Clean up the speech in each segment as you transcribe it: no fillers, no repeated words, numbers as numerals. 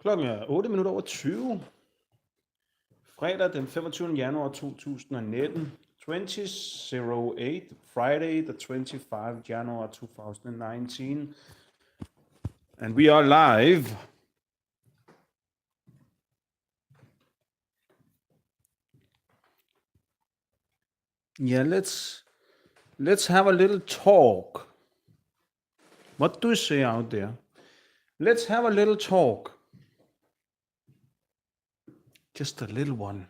Klokken er 8:20. Fredag den 25. januar 2019. 20:08. Friday the 25th January 2019. And we are live. Yeah, let's have a little talk. What do you say out there? Let's have a little talk. Just a little one.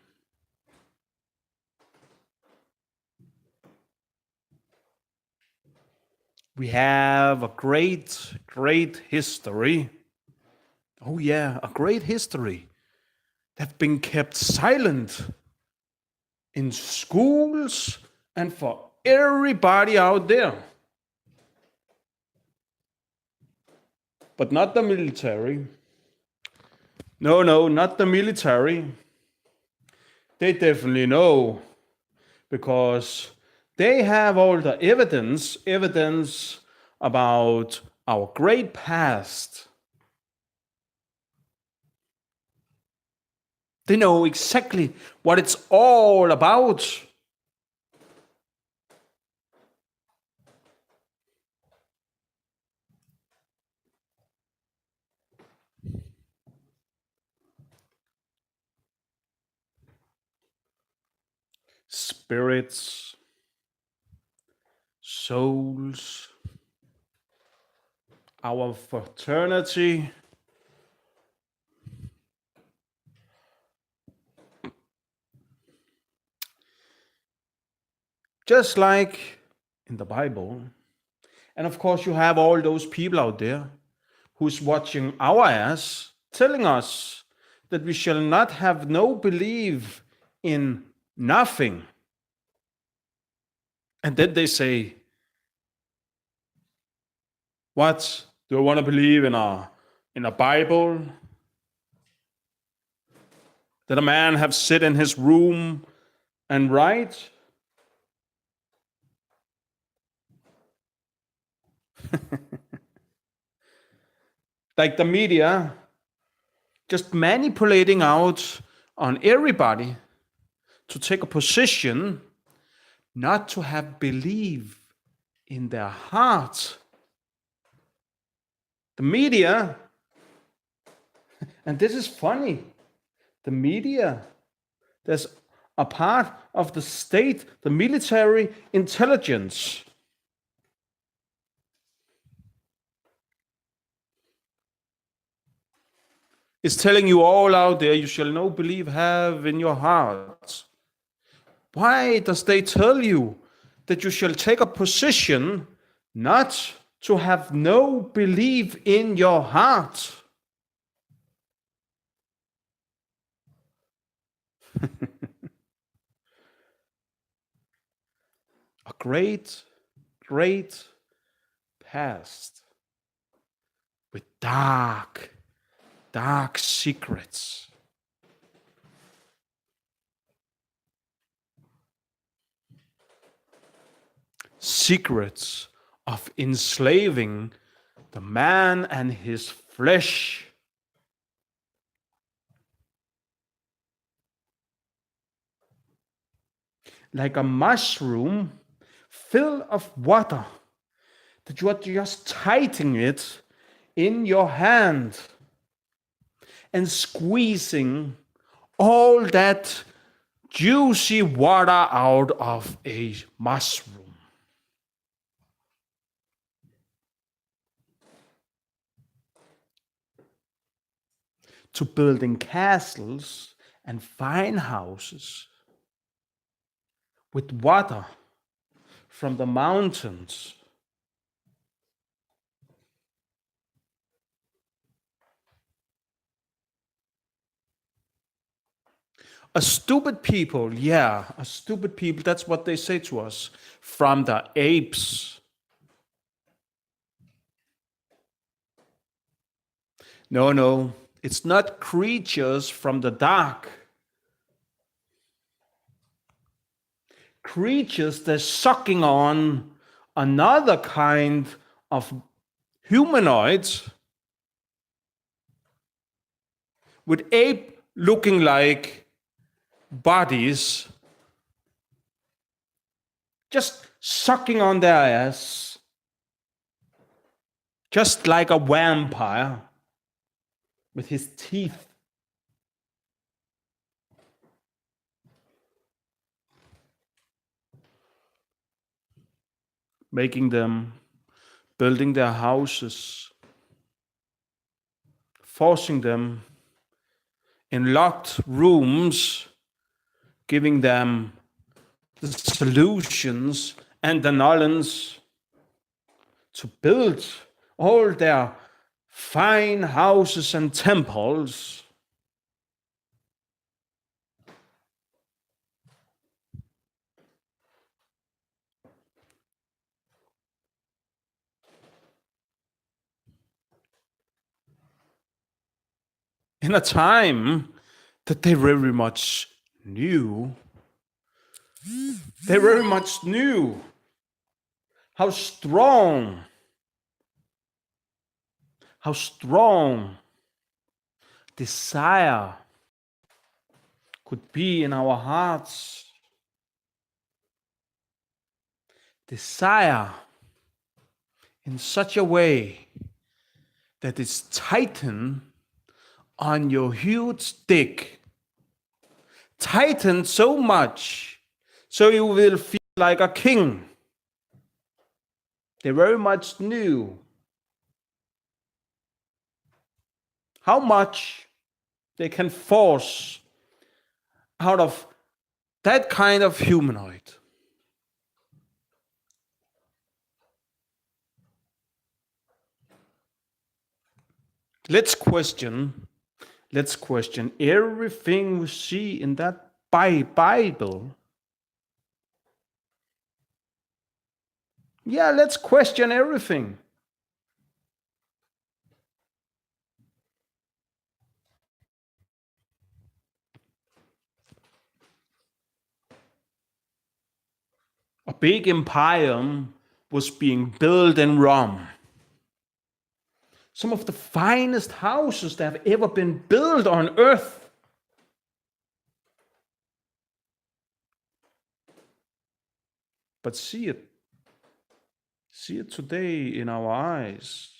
We have a great history. Oh yeah, a great history that's been kept silent in schools and for everybody out there. But not the military. No, not the military. They definitely know, because they have all the evidence about our great past. They know exactly what it's all about. Spirits, souls, our fraternity. Just like in the Bible. And of course, you have all those people out there who's watching our ass, telling us that we shall not have no belief in nothing. And then they say, what? Do I want to believe in a Bible? That a man have sit in his room and write? Like the media, just manipulating out on everybody to take a position, not to have belief in their heart. The media, and this is funny, the media, there's a part of the state, the military intelligence. Is telling you all out there, you shall no belief have in your heart. Why does they tell you that you shall take a position not to have no belief in your heart? A great past with dark secrets. Secrets of enslaving the man and his flesh. Like a mushroom filled of water, that you are just tightening it in your hand and squeezing all that juicy water out of a mushroom. To building castles and fine houses with water from the mountains. A stupid people, that's what they say to us, from the apes. No, it's not creatures from the dark. Creatures that's sucking on another kind of humanoids with ape-looking like bodies, just sucking on their ass, just like a vampire with his teeth. Making them, building their houses, forcing them in locked rooms, giving them the solutions and the knowledge to build all their fine houses and temples. In a time that they very much knew, how strong desire could be in our hearts. Desire in such a way that it's tightened on your huge dick. Tightened so much so you will feel like a king. They very much knew how much they can force out of that kind of humanoid. Let's question everything we see in that Bible. Yeah, let's question everything. A big empire was being built in Rome. Some of the finest houses that have ever been built on earth. But see it today in our eyes.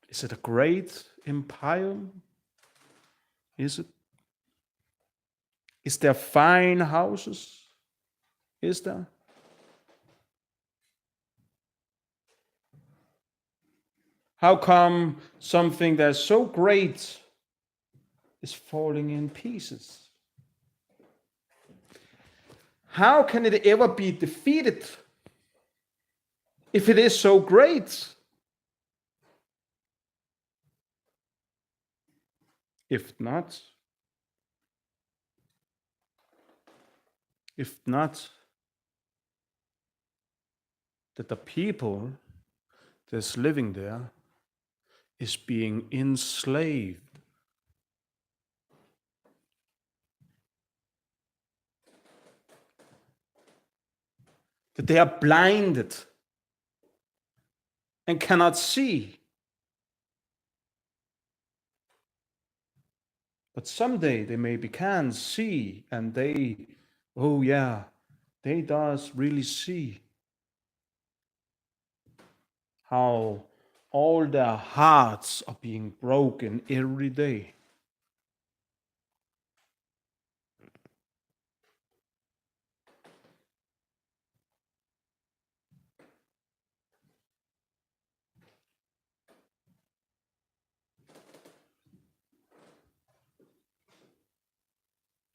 Is it a great empire? Is it? Is there fine houses? Is there? How come something that's so great is falling in pieces? How can it ever be defeated if it is so great? If not, that the people that's living there is being enslaved. That they are blinded and cannot see. But someday they maybe can see, and they does really see how all their hearts are being broken every day.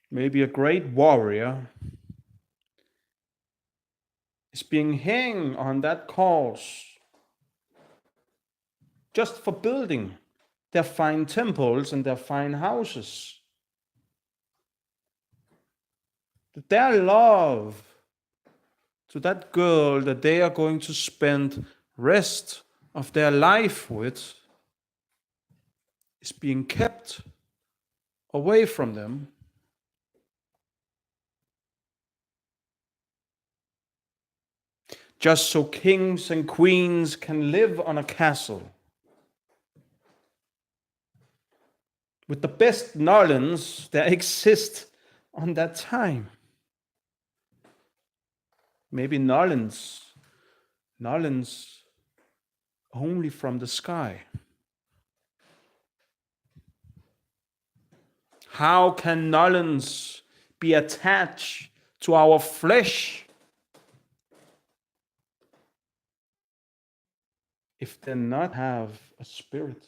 Maybe a great warrior is being hanged on that cross just for building their fine temples and their fine houses. That their love to that girl that they are going to spend rest of their life with is being kept away from them. Just so kings and queens can live on a castle. with the best knowledge that exists on that time. Maybe knowledge only from the sky. How can knowledge be attached to our flesh if they not have a spirit?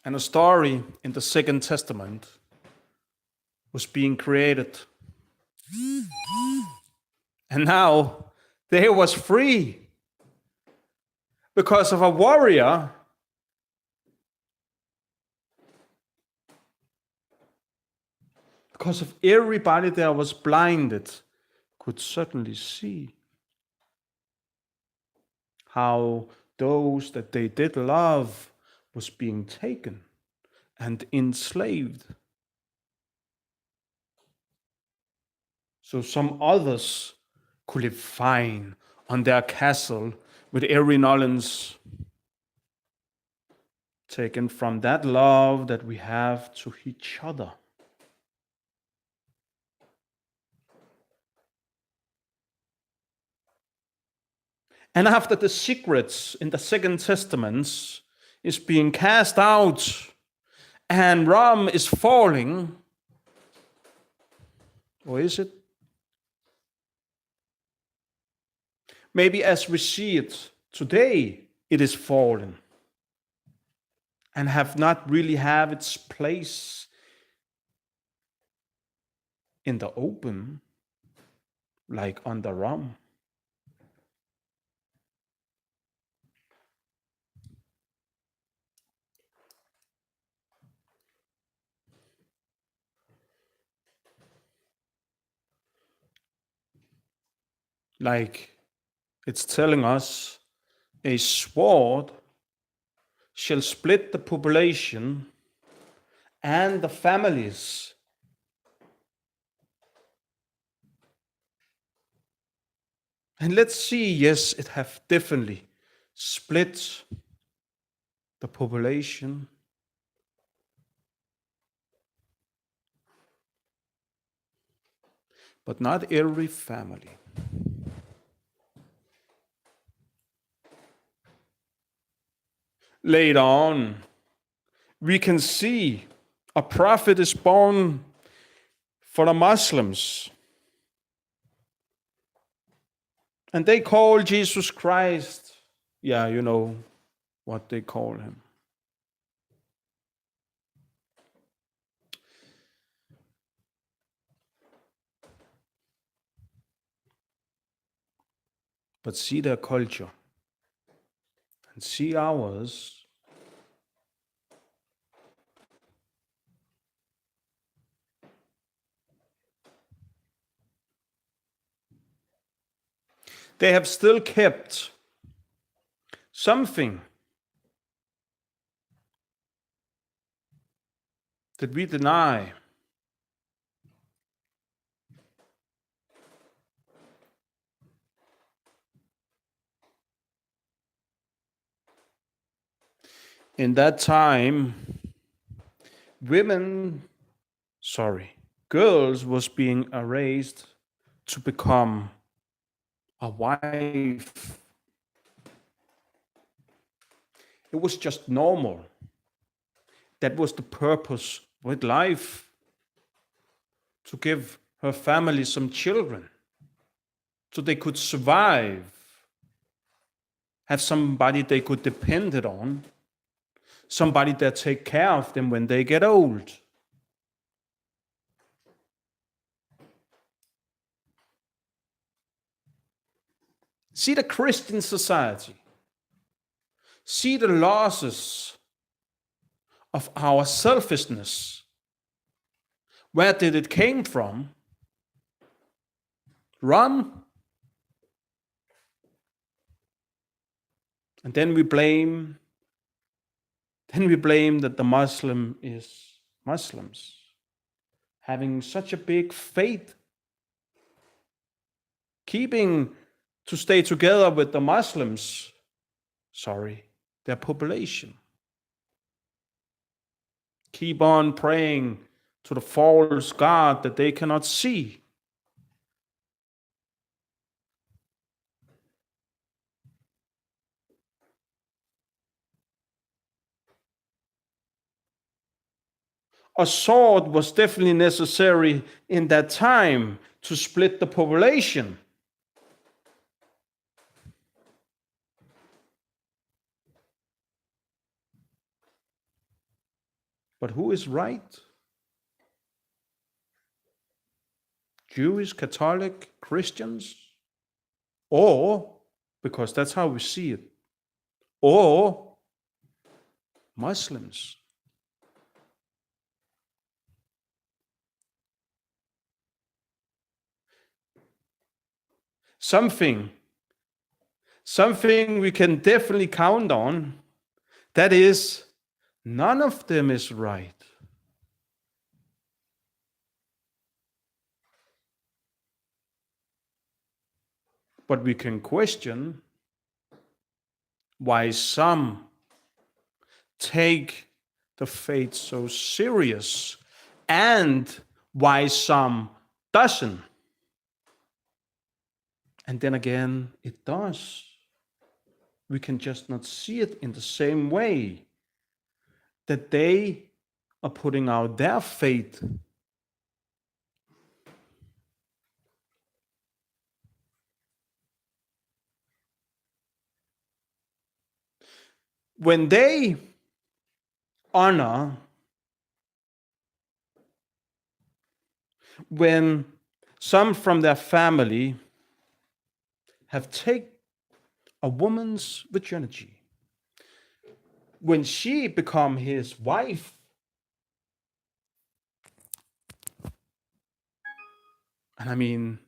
And a story in the Second Testament was being created. And now they was free because of a warrior because of everybody that was blinded could certainly see how those that they did love was being taken and enslaved. So some others could live fine on their castle with every knowledge taken from that love that we have to each other. And after the secrets in the Second Testament is being cast out and Rome is falling, or is it? Maybe as we see it today, it is fallen and have not really have its place in the open like on the Rome. Like it's telling us a sword shall split the population and the families. And let's see, yes, it have definitely split the population. But not every family. Later on, we can see a prophet is born for the Muslims. And they call Jesus Christ, yeah, you know what they call him. But see their culture and see ours. They have still kept something that we deny. In that time, girls was being raised to become a wife. It was just normal. That was the purpose with life, to give her family some children so they could survive, have somebody they could depend on, somebody that take care of them when they get old. See the Christian society. See the losses of our selfishness. Where did it came from? Rome. And then we blame that the Muslims having such a big faith keeping to stay together with the Muslims, their population. Keep on praying to the false god that they cannot see. A sword was definitely necessary in that time to split the population. But who is right? Jewish, Catholic, Christians? Or, because that's how we see it, or Muslims? Something we can definitely count on, that is, none of them is right. But we can question why some take the faith so serious and why some doesn't. And then again, it does. We can just not see it in the same way that they are putting out their faith. When they honor, when some from their family have taken a woman's virginity, when she become his wife, and I mean,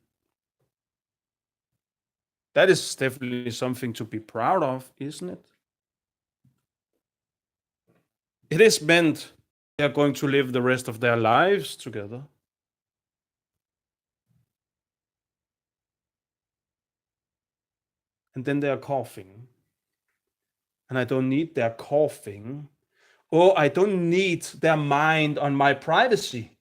that is definitely something to be proud of, isn't it? It is meant they are going to live the rest of their lives together. And then they are coughing. And I don't need their coughing. Or I don't need their mind on my privacy.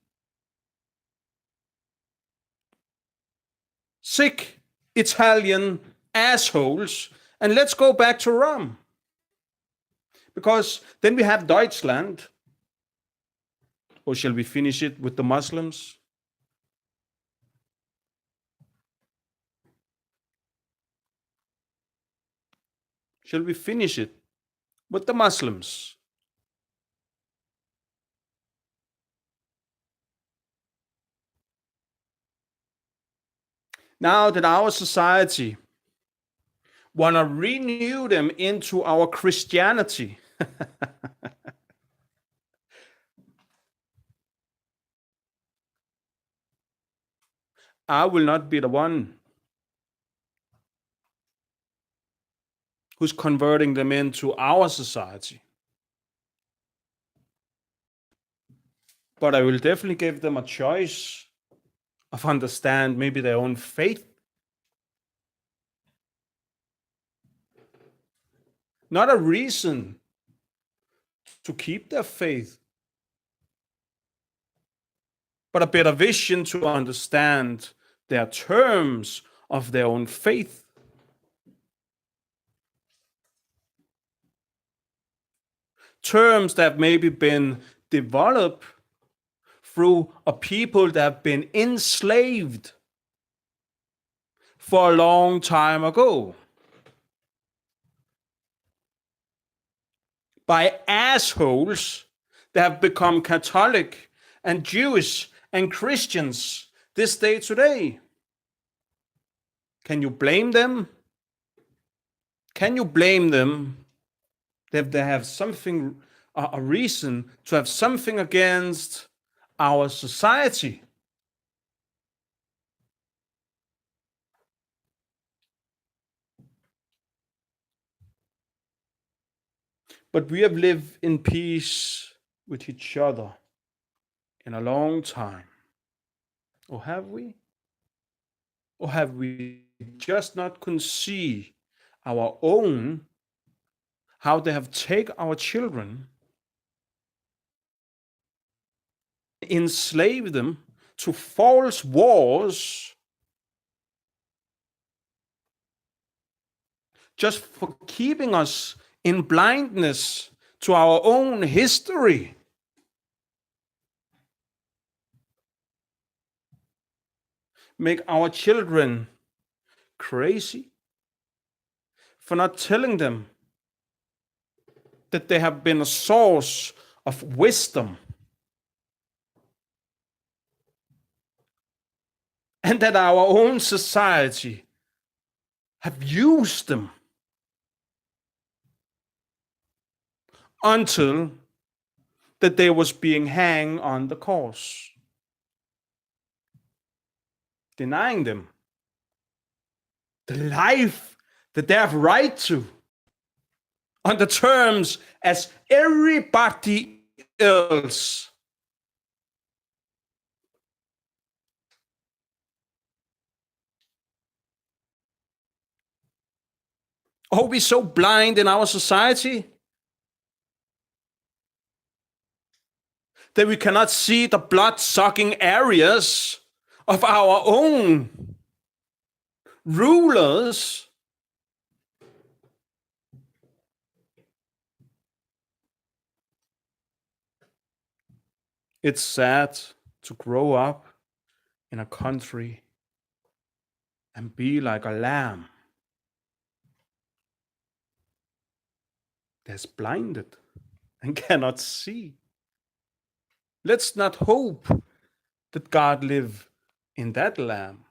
Sick Italian assholes. And let's go back to Rome. Because then we have Deutschland. Or shall we finish it with the Muslims? Shall we finish it with the Muslims? Now that our society want to renew them into our Christianity, I will not be the one who's converting them into our society. But I will definitely give them a choice of understand maybe their own faith. Not a reason to keep their faith, but a better vision to understand their terms of their own faith. Terms that have maybe been developed through a people that have been enslaved for a long time ago by assholes that have become Catholic and Jewish and Christians this day today. Can you blame them? Can you blame them that they have something, a reason to have something against our society? But we have lived in peace with each other in a long time. Or have we? Or have we just not can see our own, how they have taken our children, enslaved them to false wars, just for keeping us in blindness to our own history? Make our children crazy for not telling them that they have been a source of wisdom, and that our own society have used them until that they was being hanged on the cross, denying them the life that they have right to, on the terms as everybody else. Are we so blind in our society that we cannot see the blood-sucking areas of our own rulers? It's sad to grow up in a country and be like a lamb that's blinded and cannot see. Let's not hope that God live in that lamb.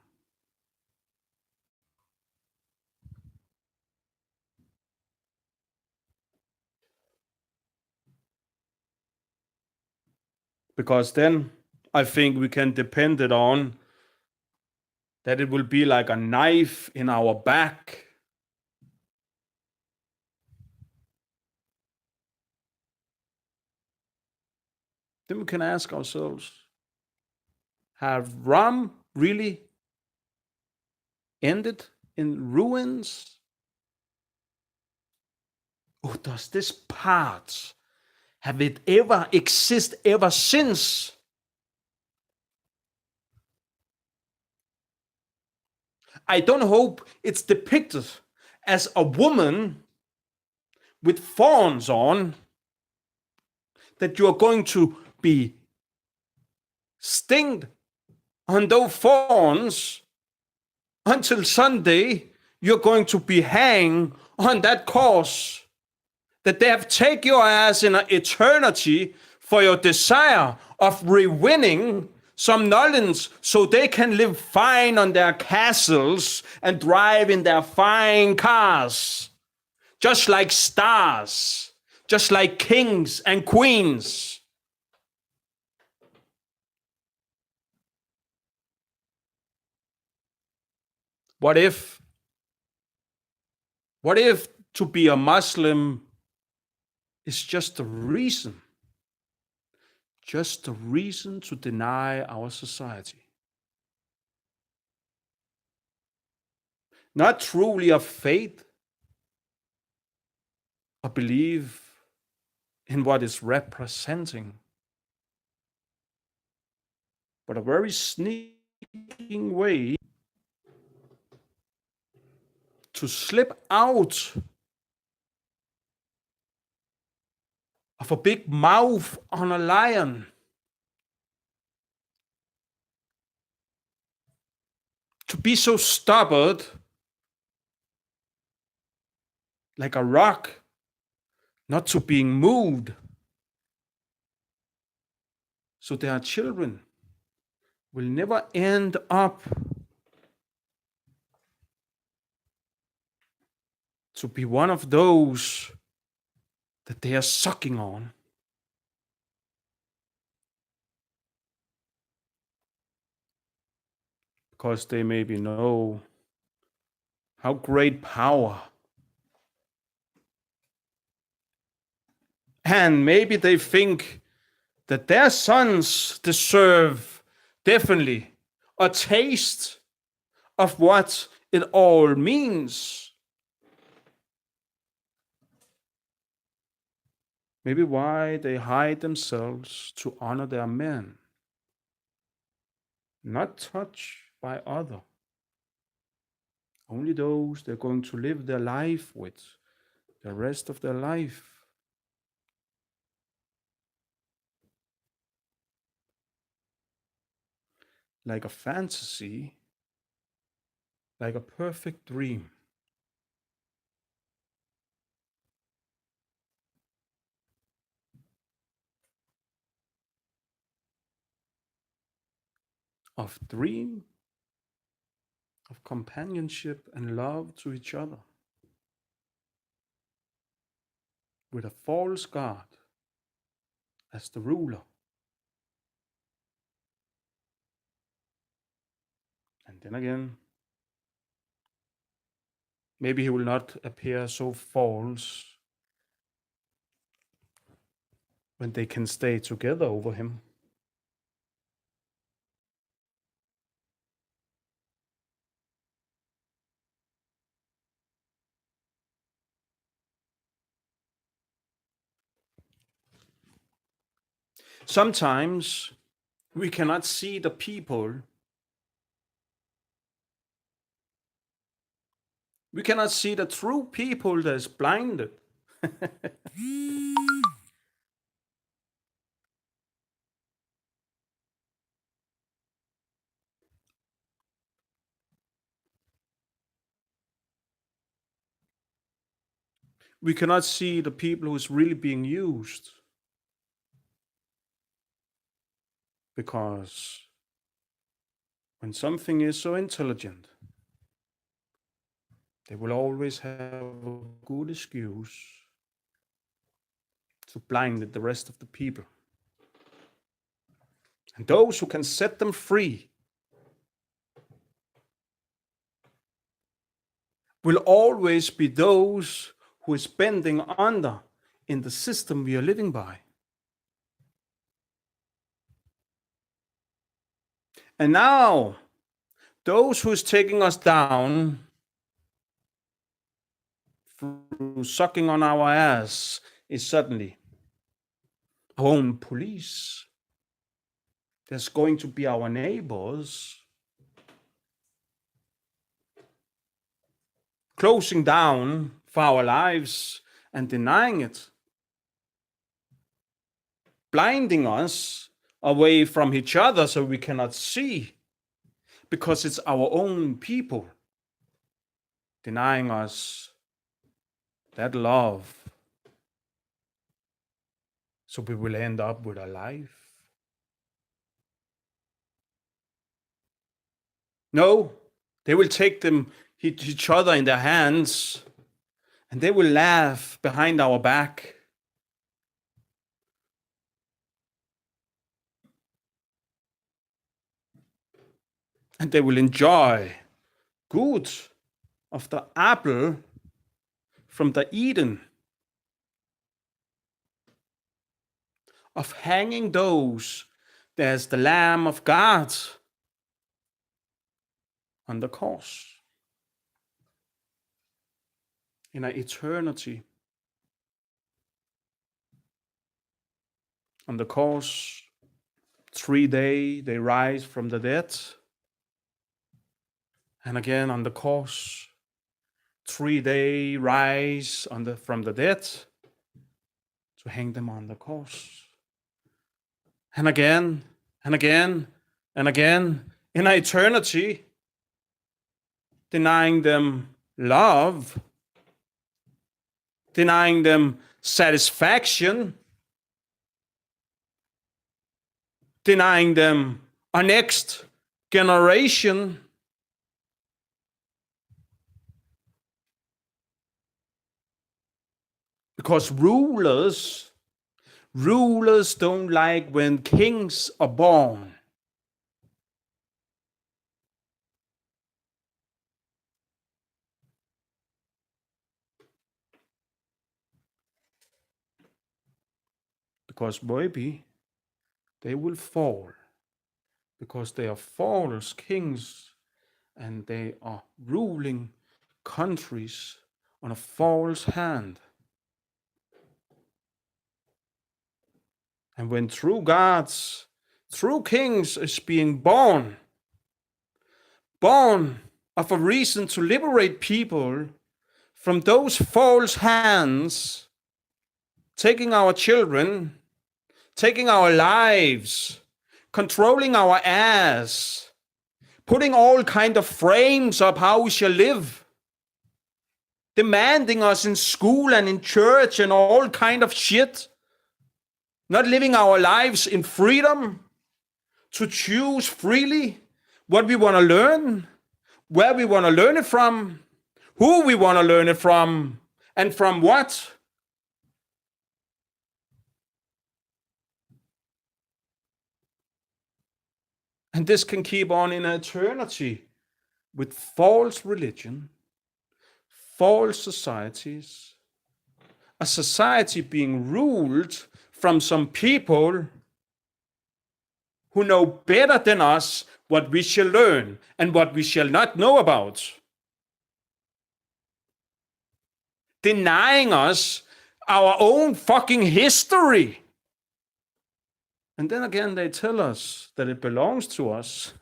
Because then I think we can depend it on that it will be like a knife in our back. Then we can ask ourselves, have Ram really ended in ruins? Or does this part, have it ever exist ever since? I don't hope it's depicted as a woman with thorns on, that you are going to be stinged on those thorns until Sunday. You're going to be hanged on that cross, that they have taken your ass in an eternity for your desire of rewinning some knowledge so they can live fine on their castles and drive in their fine cars, just like stars, just like kings and queens. What if to be a Muslim is just a reason to deny our society? Not truly a faith, a belief in what is representing, but a very sneaking way to slip out of a big mouth on a lion, to be so stubborn like a rock, not to being moved. So their children will never end up to be one of those that they are sucking on. Because they maybe know how great power, and maybe they think that their sons deserve definitely a taste of what it all means. Maybe why they hide themselves to honor their men, not touched by other. Only those they're going to live their life with the rest of their life. Like a fantasy, like a perfect dream. Of dream, of companionship and love to each other. With a false God as the ruler. And then again, maybe he will not appear so false when they can stay together over him. Sometimes we cannot see the people. We cannot see the true people that is blinded. We cannot see the people who is really being used. Because when something is so intelligent, they will always have a good excuse to blind the rest of the people. And those who can set them free will always be those who is bending under in the system we are living by. And now, those who is taking us down through sucking on our ass is suddenly our own police. There's going to be our neighbors closing down for our lives and denying it, blinding us away from each other so we cannot see, because it's our own people denying us that love. So we will end up with a life. No, they will take them each other in their hands and they will laugh behind our back. And they will enjoy good of the apple from the Eden, of hanging those there's the Lamb of God on the cross. In an eternity, on the cross, 3 days they rise from the dead. And again on the cross, 3 days rise from the dead to hang them on the cross. And again, and again, and again, in eternity, denying them love, denying them satisfaction, denying them a next generation. Because rulers don't like when kings are born. Because maybe they will fall. Because they are false kings and they are ruling countries on a false hand. And when true gods, true kings is being born of a reason to liberate people from those false hands, taking our children, taking our lives, controlling our ass, putting all kind of frames up how we shall live, demanding us in school and in church and all kind of shit, not living our lives in freedom to choose freely what we want to learn, where we want to learn it from, who we want to learn it from, and from what. And this can keep on in eternity with false religion, false societies, a society being ruled from some people who know better than us what we shall learn and what we shall not know about. Denying us our own fucking history. And then again, they tell us that it belongs to us.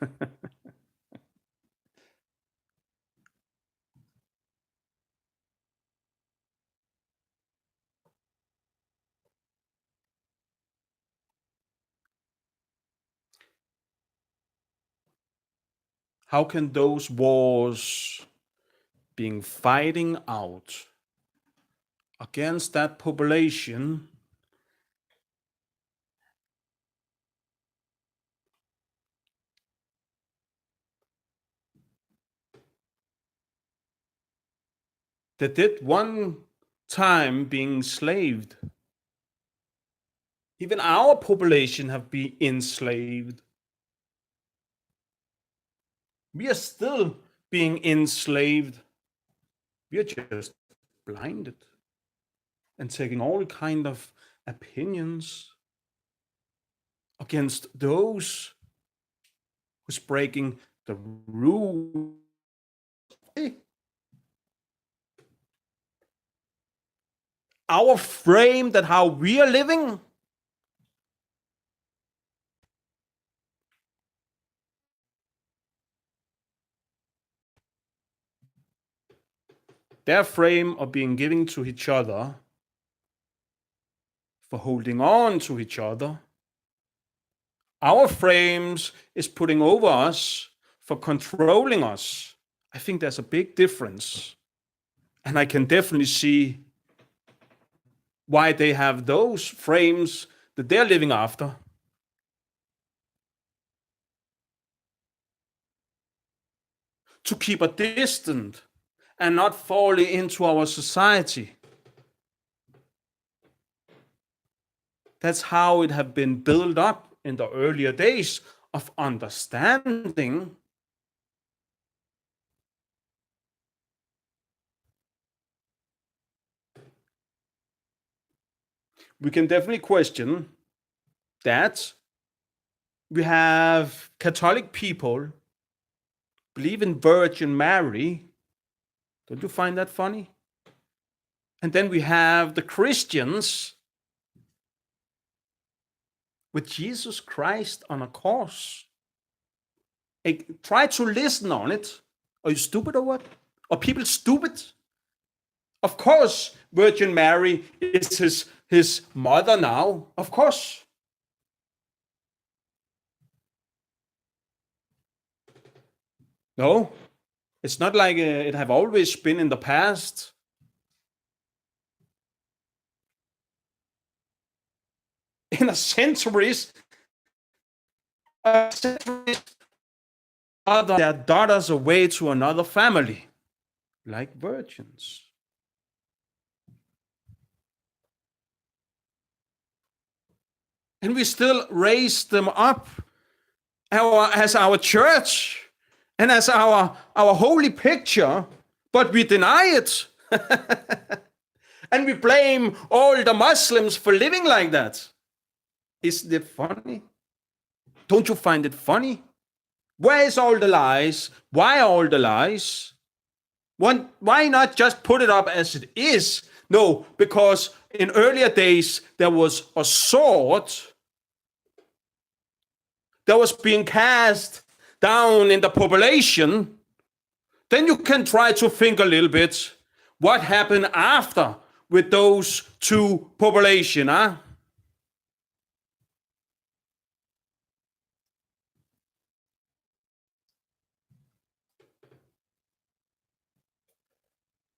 How can those wars being fighting out against that population that did one time being enslaved? Even our population have been enslaved. We are still being enslaved. We are just blinded and taking all kind of opinions against those who's breaking the rule. Our frame that how we are living. Their frame of being giving to each other, for holding on to each other. Our frames is putting over us for controlling us. I think there's a big difference. And I can definitely see why they have those frames that they're living after. To keep a distance and not fall into our society. That's how it have been built up in the earlier days of understanding. We can definitely question that. We have Catholic people believe in Virgin Mary. Don't you find that funny? And then we have the Christians with Jesus Christ on a cross. Try to listen on it. Are you stupid or what? Are people stupid? Of course, Virgin Mary is his mother now. Of course. No, it's not like it have always been in the past. In a centuries, their daughters away to another family, like virgins. And we still raise them up as our church and as our holy picture, but we deny it. And we blame all the Muslims for living like that. Isn't it funny? Don't you find it funny? Where is all the lies? Why all the lies? Why not just put it up as it is? No, because in earlier days there was a sword that was being cast down in the population. Then you can try to think a little bit what happened after with those two populations, huh?